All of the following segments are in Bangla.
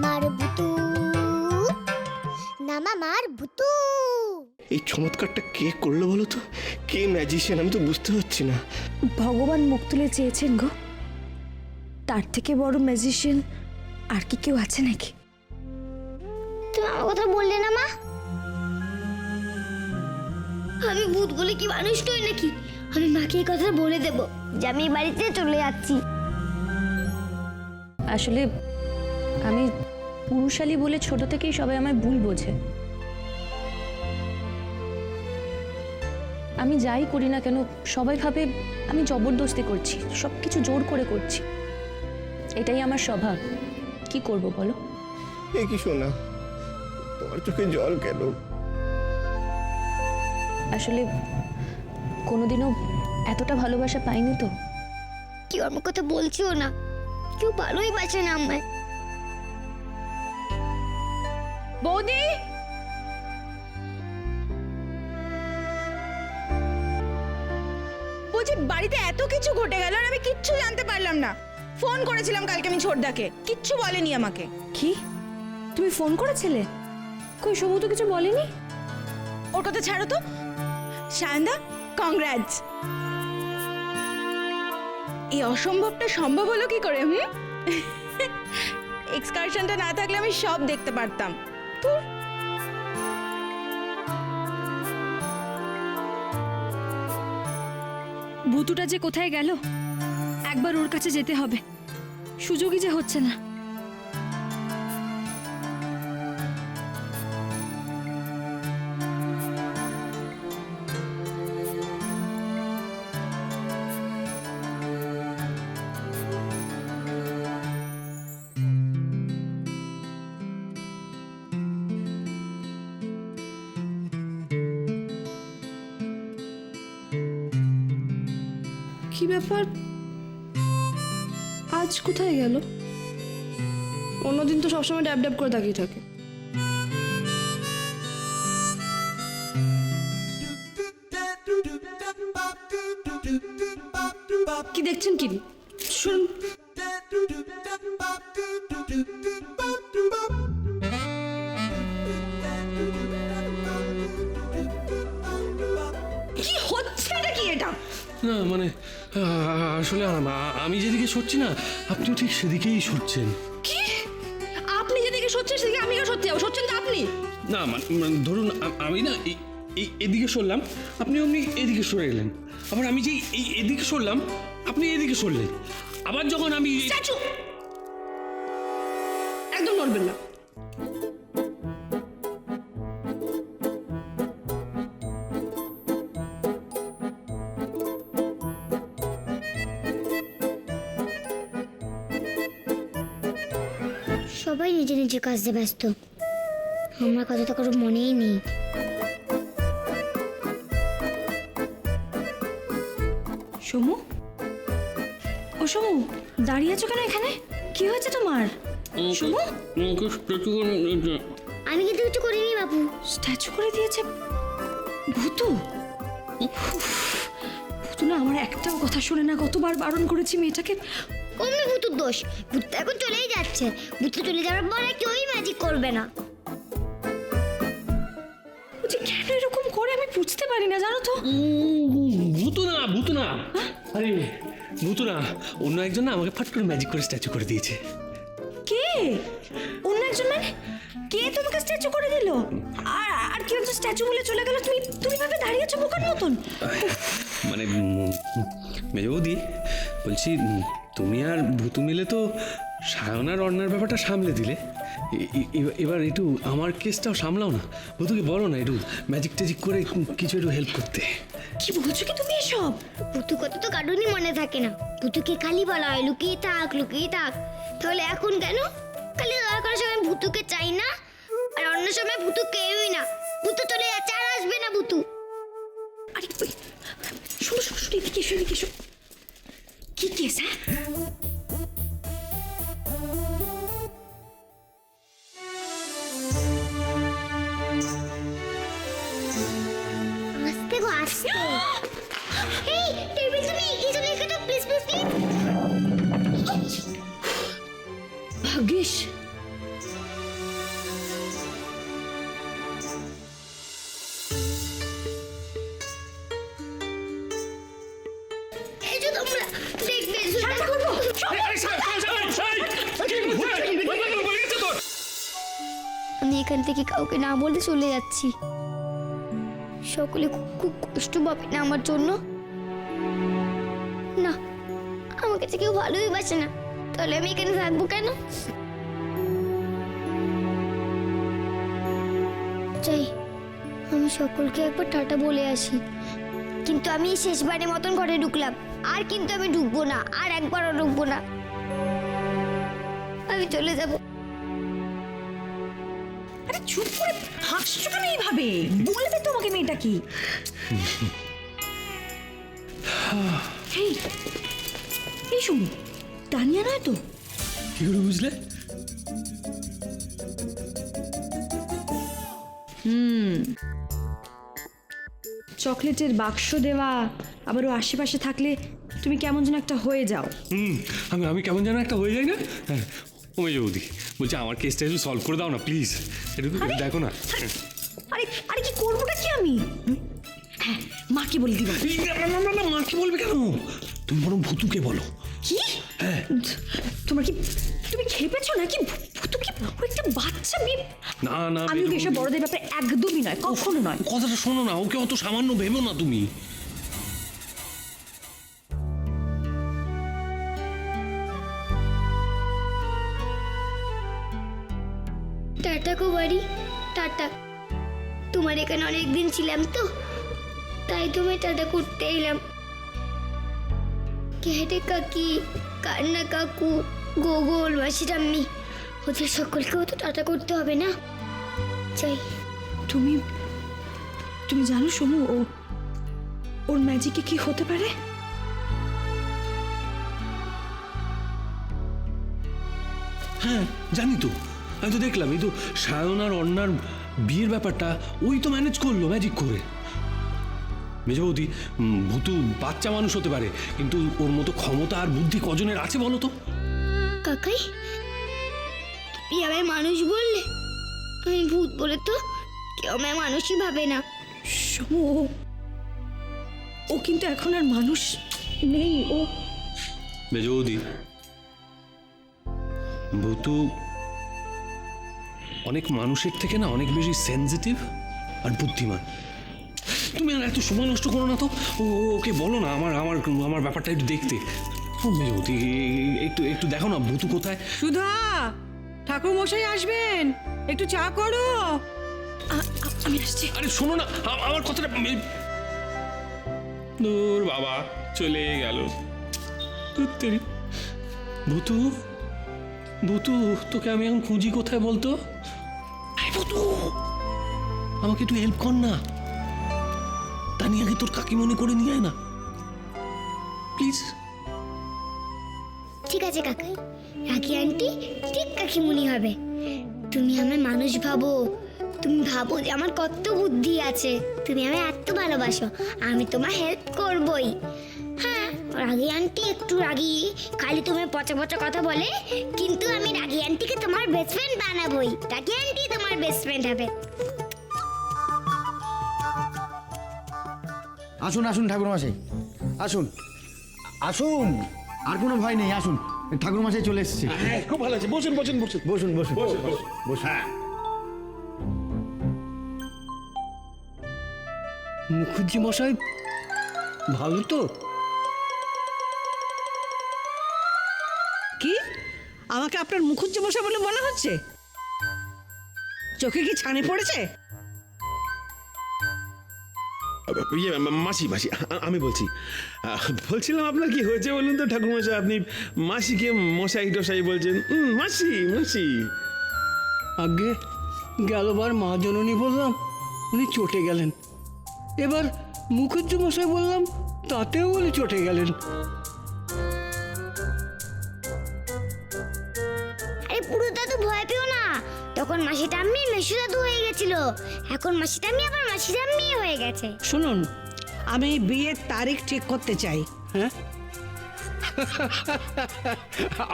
মামার ভুতু, না মামার ভুতু। এই চমৎকারটা কে করলো বলো তো? কে ম্যাজিশিয়ান? আমি তো বুঝতে পারছি না। ভগবান মুখ তুলে চেয়েছেন গো, তার থেকে বড় ম্যাজিশিয়ান আর কি কেউ আছে নাকি? তুমি আমার কথা বললে না মা? আমি ভূত বলে কি মানুষ নই নাকি? আমি মাকে এই কথা বলে দেব যে আমি এই বাড়িতে চলে যাচ্ছি। আসলে আমি পুরুষালী বলে ছোট থেকেই সবাই আমায় ভুল বোঝে। আমি যাই করি না কেন সবাই ভাবে আমি জবরদস্তি করছি, সবকিছু জোর করে করছি। এটাই আমার স্বভাব, কি করব বলো? এ কি শোনা, তোমার চোখে জল কেন? আসলে কোনোদিনও এতটা ভালোবাসা পাইনি তো। কেউ আমার কথা বলছিও না, কেউ ভালোই বাসে না আমায়। বৌদি, বলছি বাড়িতে এত কিছু ঘটে গেল আর আমি কিচ্ছু জানতে পারলাম না। ফোন করেছিলাম কালকে আমি ছোটদাকে, কিচ্ছু বলেনি আমাকে। কি তুমি ফোন করেছিলে? কই সমু তো কিছু বলেনি। ওর কথা ছাড়ো তো। সায়নদা, কংগ্রাটস। এই অসম্ভবটা সম্ভব হলো কি করে? এক্সকারশনটা না থাকলে আমি সব দেখতে পারতাম। ধুর। ভুতুটা যে কোথায় গেল, একবার ওর কাছে যেতে হবে, সুযোগই যে হচ্ছে না। কি ব্যাপার, আজ কোথায় গেল? অন্যদিন তো সবসময় ড্যাব ড্যাব করে তাকিয়ে থাকে। কি দেখছেন কি? শুনুন। কি হচ্ছে নাকি এটা? না মানে আসলে আমি যেদিকে সরছি না আপনিও ঠিক সেদিকেই সরছেন। কি? আপনি যেদিকে সরছেন সেদিকে আমি কেন সরতে যাবো? সরছেন তো আপনি। না মানে ধরুন আমি না এদিকে সরলাম, আপনি অমনি এদিকে সরে এলেন। আবার আমি যে এদিকে সরলাম আপনি এদিকে সরলেন। আবার যখন আমি স্ট্যাচু একদম নড়বেন না। সবাই নিজের নিজের কাজে ব্যস্ত, আমার কথা তো কারো মনেই নেই। সমু, ও সমু, দাঁড়িয়ে আছো কেন এখানে? কি হয়েছে তোমার? সমু, আমি কিন্তু কিছু করিনি বাবু। স্ট্যাচু করে দিয়েছে ভূতু। ভূতু না আমার একটাও কথা শোনে না, কতবার বারণ করেছি মেয়েটাকে। অমনি ভূতুর দোষ, ভূত তো এখন চলেই যাচ্ছে। ভূত চলে যাওয়ার পরে কেউই ম্যাজিক করবে না। যে কেন এরকম করে আমি বুঝতে পারি না, জানো তো। ভূতু না আরে ভূতু না, অন্য একজন না আমাকে ফাট করে ম্যাজিক করে স্ট্যাচু করে দিয়েছে। কে? অন্য একজন মানে? কে তোমাকে স্ট্যাচু করে দিল? আর আর কেউ তো স্ট্যাচু বলে চলে গেল, তুমি ভাবে দাঁড়িয়ে আছো বোকার মতন। মানে মেজো বৌদি বলছি, তুমি আর ভূতু মিলে তো সায়নার অন্যার ব্যাপারটা সামলে দিলে, এবার একটু আমার কেসটাও সামলাও না। ভূতুকে বলো না একটু ম্যাজিক ট্যাজিক করে কিছু একটু হেল্প করতে। কি বলছো কি তুমি এসব? ভূতু কথা তো কারোরই মনে থাকে না। ভূতুকে কালি বলা হয়, লুকিয়ে থাক লুকিয়ে থাক। তাহলে এখন কেন? কালি দরকার সময় ভূতুকে চাই না, আর অন্য সময় ভূতু কেউই না। ভূতু চলে যাচ্ছে, আর আসবে না ভূতু। আরে শোনো শোনো শোনো, এদিকে এসো এদিকে এসো। কি কেস? হ্যাঁ আস্তে গো আস্তে। এই টেবিল তুমি এগিয়ে চলে এসো তো, প্লিজ প্লিজ প্লিজ। ভাগ্যিস এখান থেকে কাউকে না বলে চলে যাচ্ছি। সকলে খুব খুব কষ্ট পাবে না আমার জন্য? না, আমার কাছে কেউ ভালোই বাসে না, তাহলে আমি এখানে থাকবো কেন? চাই আমি সকলকে একবার টাটা বলে আসি, কিন্তু আমি এই শেষবারের মতন ঘরে ঢুকলাম, আর কিন্তু আমি ঢুকবো না, আর একবারও ঢুকবো না। আমি চলে যাব। আরে চুপ করে হাসছো কেন এইভাবে? বলবে তোমাকে মেয়েটা কি? এই এই সুমি, তানিয়া নয় তো? কি করে বুঝলে? চকলেটের বাক্স দেওয়া, আবার ও আশেপাশে থাকলে তুমি কেমন যেন একটা হয়ে যাও। আমি কেমন যেন একটা হয়ে যাই না? হ্যাঁ, ও মেজবৌদি বলছি আমার কেসটা একটু সলভ করে দাও না প্লিজ, একটু দেখো না। আরে আরে কি করবোটা কি আমি? হ্যাঁ, মাকে বলে দিব। না মা কি বলবে কেন? তুমি বরং ভুতুকে বলো। কি? হ্যাঁ। তোমার কি, তুমি খেপেছো নাকি? ভূতু কি ও একটা বাচ্চা মেয়ে? না না আমি ওকে এসব বড়দের ব্যাপারে একদমই নয়, কখনো নয়। কথাটা শোনো না, ওকে অত সামান্য ভেবো না তুমি। টাটা গো বাড়ি, টাটা। তোমার এখানে অনেকদিন ছিলাম তো, তাই তোমায় টাটা করতে এলাম। কেটে কাকি, কান্না কাকু, গোগল, মাসি ঠাম্মি, ওদের সকলকেও তো টাটা করতে হবে না? চাই। তুমি তুমি জানো সমু, ওর ম্যাজিকে কি হতে পারে? হ্যাঁ জানি তো, আমি তো দেখলাম। এই তো সায়ন আর অন্যার বিয়ের ব্যাপারটা ওই তো ম্যানেজ করলো ম্যাজিক করে। মেজবৌদি, ভূতু বাচ্চা মানুষ হতে পারে, কিন্তু ওর মতো ক্ষমতা আর বুদ্ধি কজনের আছে বলো তো? কাকাই, তুমি আমায় মানুষ বললে? আমি ভূত বলে তো কেউ আমায় মানুষই ভাবে না। সমু, ও কিন্তু এখন আর মানুষ নেই। ও মেজবৌদি, ভূতু অনেক মানুষের থেকে না অনেক বেশি সেনজিটিভ আর বুদ্ধিমান। তুমি আর এত সময় নষ্ট করো না তো। ওকে বলো না আমার আমার আমার ব্যাপারটা একটু দেখতে। ও মেজবৌদি, একটু একটু দেখো না ভূতু কোথায়। সুধা, ঠাকুর মশাই আসবেন, একটু চা করো। আমি আসছি। আরে শোনো না আমার কথাটা। দূর বাবা, চলে গেল। ধুত্তেরি। ভূতু, ভূতু তোকে আমি এখন খুঁজি কোথায় বলতো? আরে ভূতু, আমাকে একটু হেল্প কর না। তানিয়াকে তোর কাকিমনি করে নিয়ে আয় না প্লিজ। ঠিক আছে কাকাই, রাখি আন্টি ঠিক কাকিমুনি হবে। তুমি আমায় মানুষ ভাবো, তুমি ভাবো যে আমার কত বুদ্ধি আছে, তুমি আমায় এত ভালোবাসো, আমি তোমার হেল্প করবই। হ্যাঁ, রাগি আন্টি একটু রাগি, খালি তোমার পচা পচা কথা বলে, কিন্তু আমি রাগি আন্টিকে তোমার বেস্ট ফ্রেন্ড বানাবোই। রাগি আন্টি তোমার বেস্ট ফ্রেন্ড হবে। আসুন আসুন ঠাকুরমশাই, আসুন আসুন, আর কোনো ভয় নেই, আসুন। ঠাকুরমশাই চলে এসেছে। হ্যাঁ খুব ভালো আছে, বসুন বসুন বসুন বসুন বসুন বসুন। মুখুজ্জি মশাই ভালো তো? কি আমাকে আপনার মুখুজ্জি মশাই বলে মনে হচ্ছে? চোখে কি ছানি পড়েছে? ইয়ে মাসি মাসি, আমি বলছি, বলছিলাম আপনার কি হয়েছে বলুন তো ঠাকুরমশাই? আপনি মাসিকে মশাই টশাই বলছেন। মাসি মাসি। আগে গেলবার মহাজননী বললাম, উনি চটে গেলেন। এবার মুখুজ্জি মশাই বললাম, তাতেও উনি চটে গেলেন। আরে পুরো দাদু ভয় পেও না, তখন মাসি টাম্মি মেসু দাদু হয়ে গেছিল, এখন মাসি টাম্মি আবার মাসি টাম্মি হয়ে গেছে। শুনুন, আমি বিয়ের তারিখ ঠিক করতে চাই। হ্যাঁ,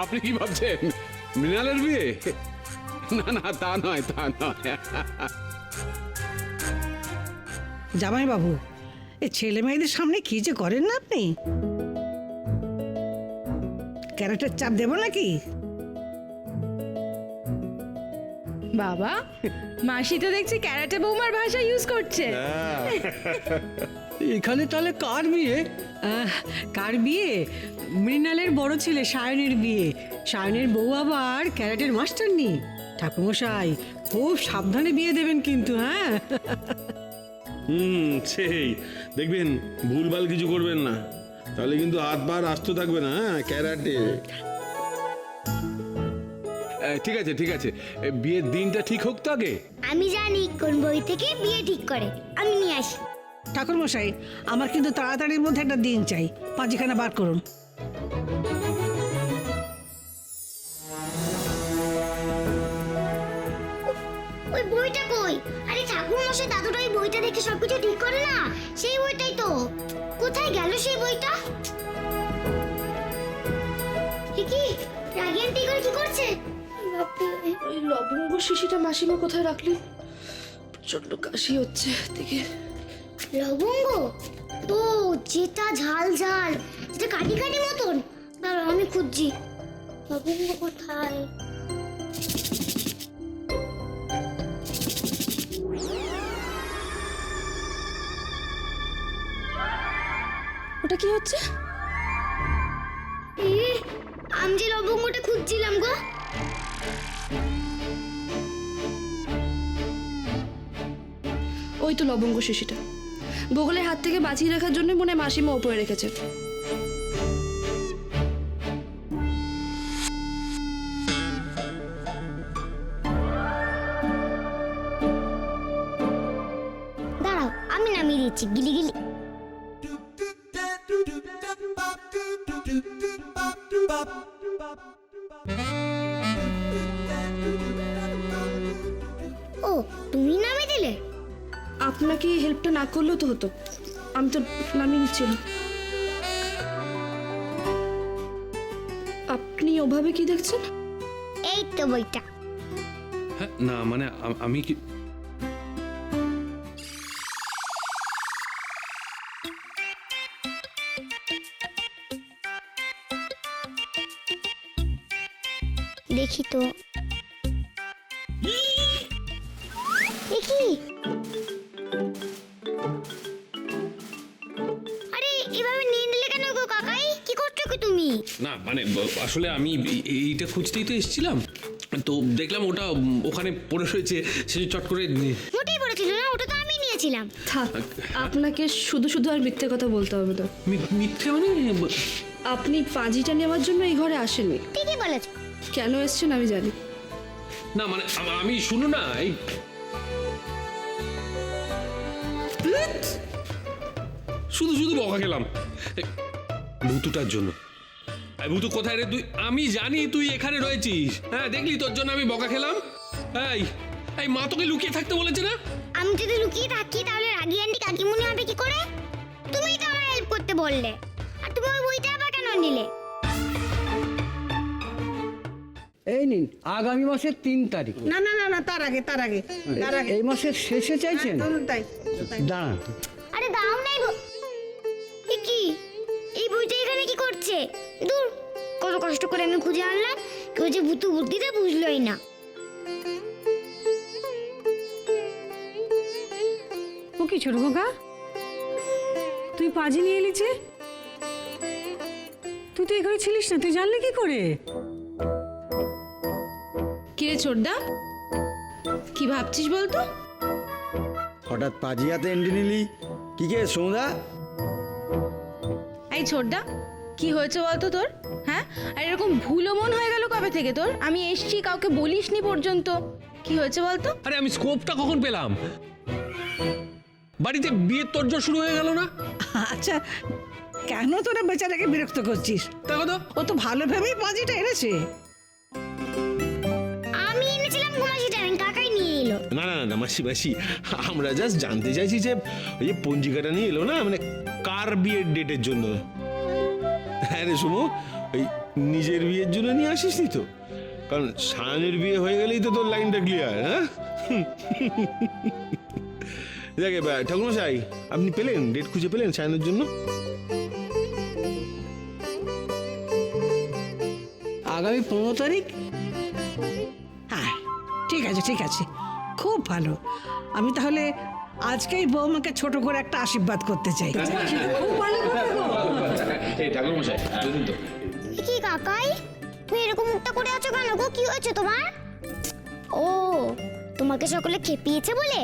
আপনি কি ভাবছেন মৃণালের বিয়ে? না না, তা নয় তা নয়। জামাই বাবু, এই ছেলে মেয়েদের সামনে কি যে করেন না আপনি? ক্যারেক্টার চাপ দেব নাকি? বাবা, মাসি তো দেখছি ক্যারাটে বৌমার ভাষা ইউজ করছে। এখানে তাহলে কার বিয়ে? কার বিয়ে? মৃণালের বড় ছেলে সায়নের বিয়ে। সায়নের বউ আবার ক্যারাটের মাস্টার নি। ঠাকুরমশাই খুব সাবধানে বিয়ে দেবেন কিন্তু, হ্যাঁ? সেই দেখবেন ভুলভাল কিছু করবেন না, তাহলে কিন্তু হাত পা আস্ত থাকবে না। হ্যাঁ, ক্যারাটে। ঠিক আছে ঠিক আছে, বিয়ের দিনটা ঠিক হোক তো আগে। আমি জানি কোন বই থেকে বিয়ে ঠিক করে, আমি নিয়ে আসি। ঠাকুরমশাই আমার কিন্তু তাড়াতাড়ির মধ্যে একটা দিন চাই, পাঁচিখানা বার করুন। ওই বইটা কই? আরে ঠাকুর মশাই দাদুটা ওই বইটা দেখে সবকিছু ঠিক করে না, সেই বইটাই তো। কোথায় গেল সেই বইটা? কি রাগি আন্টি করে কি করছে? ওই লবঙ্গ শিশিটা মাসিমা কোথায় রাখলি? প্রচন্ড কাশি হচ্ছে দেখে। লবঙ্গ? ও যেটা ঝাল ঝাল, যেটা কাটি কাটি মতন। দাঁড়াও আমি খুঁজছি লবঙ্গ কোথায়। ওটা কি হচ্ছে? আমি যে লবঙ্গটা খুঁজছিলাম গো। ওই তো লবঙ্গ শিশিটা বগলের হাত থেকে বাঁচিয়ে রাখার জন্য মনে হয় মাসিমা ওপরে রেখেছে। দাঁড়াও আমি নামিয়ে দিচ্ছি, গিলি গিলি। ও তুমি নামিয়ে দিলে? আপনাকে এই হেল্পটা না করলেও তো হতো, আমি তো নামিয়ে নিচ্ছিলাম। আপনি ওভাবে কি দেখছেন? এই তো বইটা। হ্যাঁ না মানে আমি কি দেখি তো, দেখি। আরে এভাবে নিয়ে নিলে কেন গো কাকাই? কি করছো কি তুমি? না মানে আসলে আমি এইটা খুঁজতেই তো এসেছিলাম, তো দেখলাম ওটা ওখানে পড়ে রয়েছে, সে চট করে মোটেই পড়েছিল না, ওটা তো আমি নিয়েছিলাম। থাক, আপনাকে শুধু শুধু আর মিথ্যে কথা বলতে হবে না। মিথ্যে মানে আপনি পাঁজিটা নেওয়ার জন্য এই ঘরে আসেননি। ঠিকই বলেছ। কেন এসছেন আমি জানি। না মানে আমি শুনো না, এই শুধু শুধু বকা খেলাম ভুতুটার জন্য। ভুতু কোথায় রে তুই? আমি জানি তুই এখানে রয়েছিস। হ্যাঁ দেখলি, তোর জন্য আমি বকা খেলাম। এই এই মা তোকে লুকিয়ে থাকতে বলেছে না? আমি যদি লুকিয়ে থাকি তাহলে রাগি আন্টি কাকিমুনি হবে কি করে? তুমিই তো আমার হেল্প করতে বললে, আর তুমি ওই বইটা আবার কেন নিলে? এই নিন, আগামী মাসের 3 তারিখ। না না না না, তার আগে তার আগে তার আগে। এই মাসের শেষে চাইছেন? তাই দাঁড়ান, আরে দাও নাই গো। এ কি এই বইটা এখানে কি করছে? দূর, কত কষ্ট করে আমি খুঁজে আনলাম, কেউ যে ভূতু বুদ্ধিটা বুঝলোই না। ও কি ছোট খোকা, তুই পাজি নিয়ে এলিছে? তুই তো এখানে ছিলিস না, তুই জানলি কি করে? কিরে ছোটদা, কি ভাবছিস বলতো? হঠাৎ পাজিয়াতে এন্ট্রি নিলি কি কে সৌদা? এই ছোটদা, কি হয়েছে বলতো তোর? হ্যাঁ, আর এরকম ভুলো মন হয়ে গেল কবে থেকে তোর? আমি এসছি, কাউকে বলিসনি পর্যন্ত। কি হয়েছে বলতো? আরে আমি স্কোপটা কখন পেলাম? বাড়িতে বিয়ের তোড়জোড় শুরু হয়ে গেল না? আচ্ছা, কেন তোরা বেচারাকে বিরক্ত করছিস? দেখো তো, ও তো ভালো ভেবেই পাজিটা এনেছে। আমি এনেছিলাম ঘুমাসিটা, আমি কাকাই নিয়ে এলো। না না না মাসি মাসি, আমরা জাস্ট জানতে চাইছি যে ওই যে পঞ্জিকাটা নিয়ে এলো না, মানে কার বিয়ের ডেটের জন্য। হ্যাঁ রে সুমো, ওই নিজের বিয়ের জন্য নিয়ে আসিসনি তো? কারণ সায়নের বিয়ে হয়ে গেলেই তো তোর লাইনটা ক্লিয়ার। হ্যাঁ দেখে ঠাকুরমশাই, আপনি পেলেন ডেট খুঁজে পেলেন সায়নের জন্য? আগামী 15 তারিখ। হ্যাঁ, ঠিক আছে ঠিক আছে, খুব ভালো। আমি তাহলে আজকেই বৌমাকে ছোট করে একটা আশীর্বাদ করতে চাই। খুব ভালো কথা গো। ঠাকুর মশাই তো কি কাকাই, তুমি এরকম মুখটা করে আছো কেন গো? কি হয়েছে তোমার? ও, তোমাকে সকলে খেপিয়েছে বলে?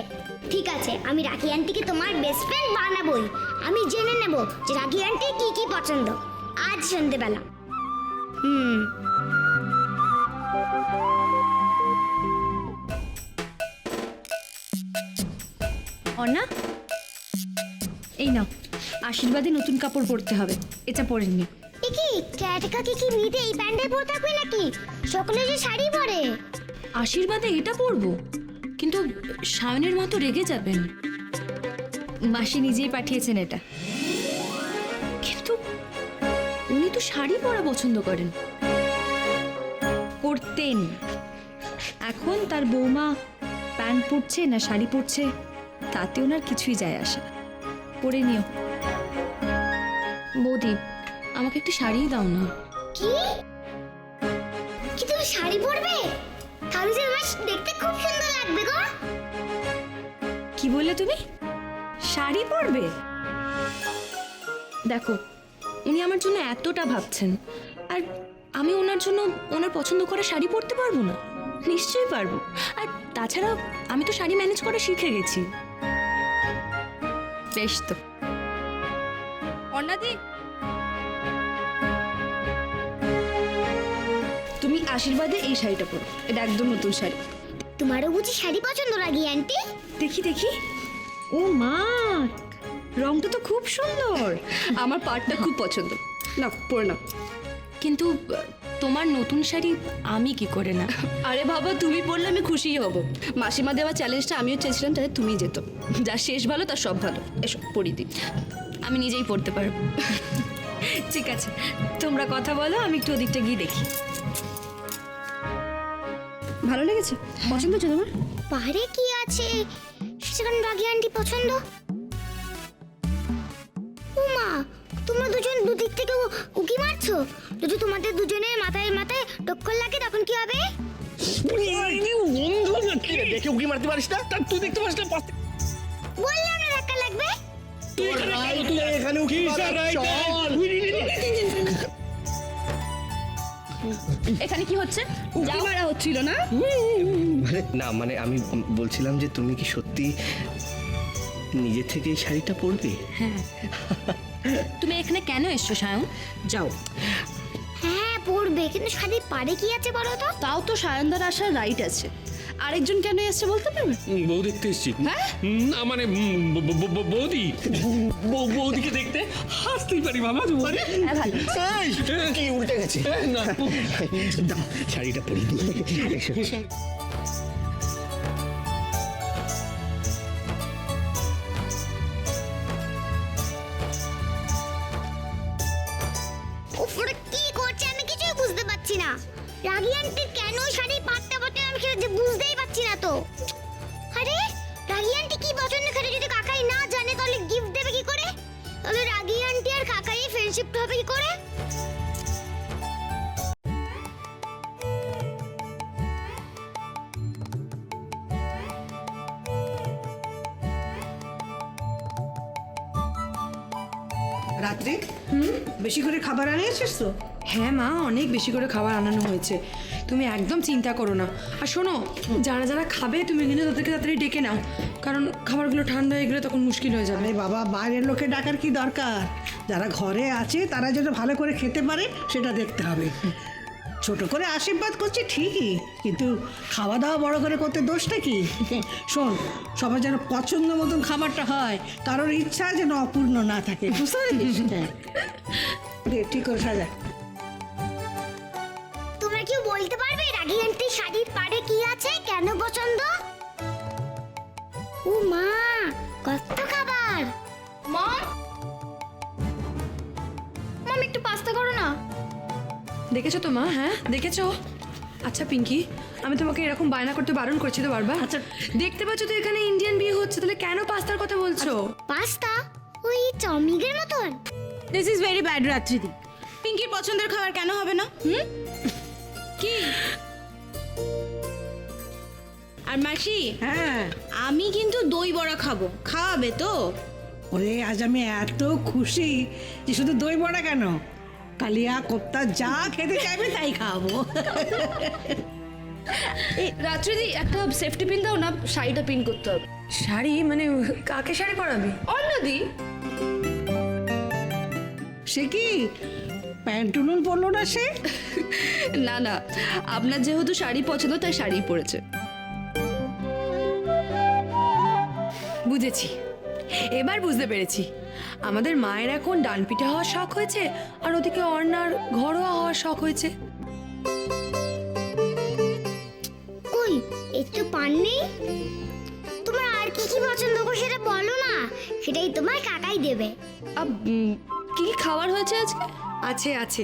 ঠিক আছে, আমি রাখি আন্টিকে তোমার বেস্ট ফ্রেন্ড বানাবোই। আমি জেনে নেব যে রাখি আন্টির কি কি পছন্দ আজ সন্ধ্যেবেলা। অর্ণা, এই নাও, আশীর্বাদে নতুন কাপড় পরতে হবে, এটা পরে নি। কি ক্যাটকা কি বিয়েতে এই প্যান্ডেল পরে থাকবে নাকি? সকলে যে শাড়ি পরে। আশীর্বাদে এটা পরবো, কিন্তু সায়নের মা তো রেগে যাবেন। মাসি নিজেই পাঠিয়েছেন এটা। কিন্তু উনি তো শাড়ি পরা পছন্দ করেন, পরতেন। এখন তার বৌমা প্যান্ট পরছে না শাড়ি পরছে তাতে ওনার কিছুই যায় আসে না। পরে নিও। বৌদি, আমাকে একটু শাড়ি দাও না। কি কি তুমি শাড়ি পরবে? তাহলে যে আমার দেখতে খুব সুন্দর লাগবে গো। কি বললে তুমি? শাড়ি পরবে? দেখো, উনি আমার জন্য এতটা ভাবছেন, আর আমি ওনার জন্য ওনার পছন্দ করা শাড়ি পরতে পারবো না? নিশ্চয়ই পারবো। আর তাছাড়া আমি তো শাড়ি ম্যানেজ করা শিখে গেছি। বেশ তো। অন্নাদি, তুমি আশীর্বাদে এই শাড়িটা পরো, এটা একদম নতুন শাড়ি। তোমারও বুঝি শাড়ি পছন্দ রাখি আন্টি? দেখি দেখি। ও মা, রংটা তো খুব সুন্দর। আমার পাটটা খুব পছন্দ, না পরে নাও। কিন্তু তোমার নতুন শাড়ি আমি কি করে না? আরে বাবা, তুমি পরলে আমি খুশি হব। মাসিমা দেওয়া চ্যালেঞ্জটা আমিও চেয়েছিলাম, তাহলে তুমি যেত। যার শেষ ভালো তার সব ভালো। এসো পরিয়ে দিই। আমি নিজেই পড়তে পারবো। ঠিক আছে, তোমরা কথা বলো, আমি একটু ওদিকটা গিয়ে দেখি। ভালো লেগেছে? পছন্দ হচ্ছে তোমার? পাহাড়ে কি আছে সেখানে রাগি আন্টি পছন্দ? উমা, তোমরা দুজন দুদিক থেকে উকি মারছো। যদি তোমাদের দুজনের মাথায় মাথায় টক্কর লাগে তখন কি হবে? দেখে উকি মারতে পারিস না? তুই দেখতে পারিস না? বললাম না ধাক্কা লাগবে। এখানে উকি এখানে কি হচ্ছে? উকি মারা হচ্ছিল না? না মানে আমি বলছিলাম যে তুমি কি সত্যি নিজে থেকে এই শাড়িটা পরবে? তুমি এখানে কেন এসছো সায়ন? যাও। হ্যাঁ পড়বে, কিন্তু শাড়ি পাড়ে কি আছে বলো তো? তাও তো সায়নদার আসার রাইট আছে। আরেকজন কেন এসছে বলতে পারবে? বউ দেখতে এসছি। না মানে বৌদি, বৌদিকে দেখতে হাসতেই পারি বাবা। হ্যাঁ ভালো। কি উল্টে গেছে? না দাও শাড়িটা পরি। উপরে কি করছে আমি কিছুই বুঝতে পারছি না। রাগি আন্টির কেন শাড়ি পাটটা পছন্দ আমি সেটা যে বুঝতেই পারছি না তো। আরে রাগি আন্টি কি পছন্দ করে যদি কাকাই না জানে তাহলে গিফট দেবে কি করে? তাহলে রাগি আন্টি আর কাকাই ফ্রেন্ডশিপ হবে কি করে? রাত্রি বেশি করে খাবার আনিয়েছিস তো? হ্যাঁ মা, অনেক বেশি করে খাবার আনানো হয়েছে, তুমি একদম চিন্তা করো না। আর শোনো, যারা যারা খাবে তুমি কিন্তু তাদেরকে তাড়াতাড়ি ডেকে নাও, কারণ খাবারগুলো ঠান্ডা হয়ে গেলে তখন মুশকিল হয়ে যাবে। আরে বাবা, বাইরের লোকে ডাকার কি দরকার? যারা ঘরে আছে তারা যেন ভালো করে খেতে পারে সেটা দেখতে হবে। ছোট করে আশীর্বাদ করছি ঠিকই, কিন্তু খাওয়া দাওয়া বড় করে করতে দোষটা কি? শোন, সবার যেন পছন্দ মতন খাবারটা হয়, কারোর ইচ্ছা যেন অপূর্ণ না থাকে, বুঝতে পারিস? হ্যাঁ, দে, ঠিক করে সাজা। তোমরা কি বলতে পারবে রাগি আন্টির শাড়ির পাড়ে কি আছে, কেন পছন্দ? ও মা, কত খাবার! মম, মম একটু পাস্তা করো না। দেখেছো তো মা? হ্যাঁ দেখেছো? আচ্ছা পিঙ্কি, আমি তোমাকে এরকম বায়না করতে বারণ করছি তো বারবার। আচ্ছা দেখতে পাচ্ছ তো এখানে ইন্ডিয়ান বিয়ে হচ্ছে, তাহলে কেন পাস্তার কথা বলছো? পাস্তা ওই চাউমিনের মতন? দিস ইজ ভেরি ব্যাড রাত্রিদি। পিঙ্কির পছন্দের খাবার কেন হবে না? কি আর মাসি, হ্যাঁ আমি কিন্তু দই বড়া খাবো, খাওয়াবে তো? ওরে আজ আমি এত খুশি যে শুধু দই বড়া কেন, কালিয়া কোপ্তা যা খেতে চাইবে তাই খাওয়াবো। রাত্রিদি একটা সেফটি পিন দাও না, শাড়িটা পিন করতে হবে। শাড়ি মানে কাকে শাড়ি পরাবি? অন্যদি সে কি প্যান্টুলুন পরলো না সে? না না, আপনার যেহেতু শাড়ি পছন্দ তাই শাড়ি পরেছে। বুঝেছি, এবার বুঝতে পেরেছি। আমাদের মায়ের এখন ডান পিঠে হওয়ার শখ হয়েছে, আর ওদিকে অর্ণার ঘরোয়া হওয়ার শখ হয়েছে। কই একটু পান নেই? তোমার আর কি কি পছন্দ গো সেটা বলো না, সেটাই তোমার কাকাই দেবে। কি কি খাবার হয়েছে আজকে? আছে আছে,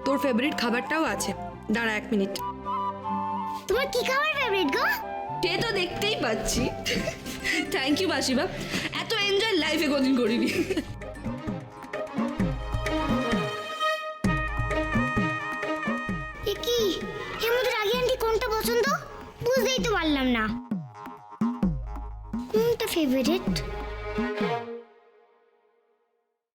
তোর ফেভারিট খাবারটাও আছে। দাঁড়া 1 মিনিট। তোমার কি খাবার ফেভারিট গো? সে তো দেখতেই পাচ্ছি। থ্যাংক ইউ মাসিমা, এত এনজয় লাইফে কোনদিন করিনি। এ কি এর মধ্যে রাগি আন্টি কোনটা পছন্দ বুঝতেই তো পারলাম না। কোনটা ফেভারিট?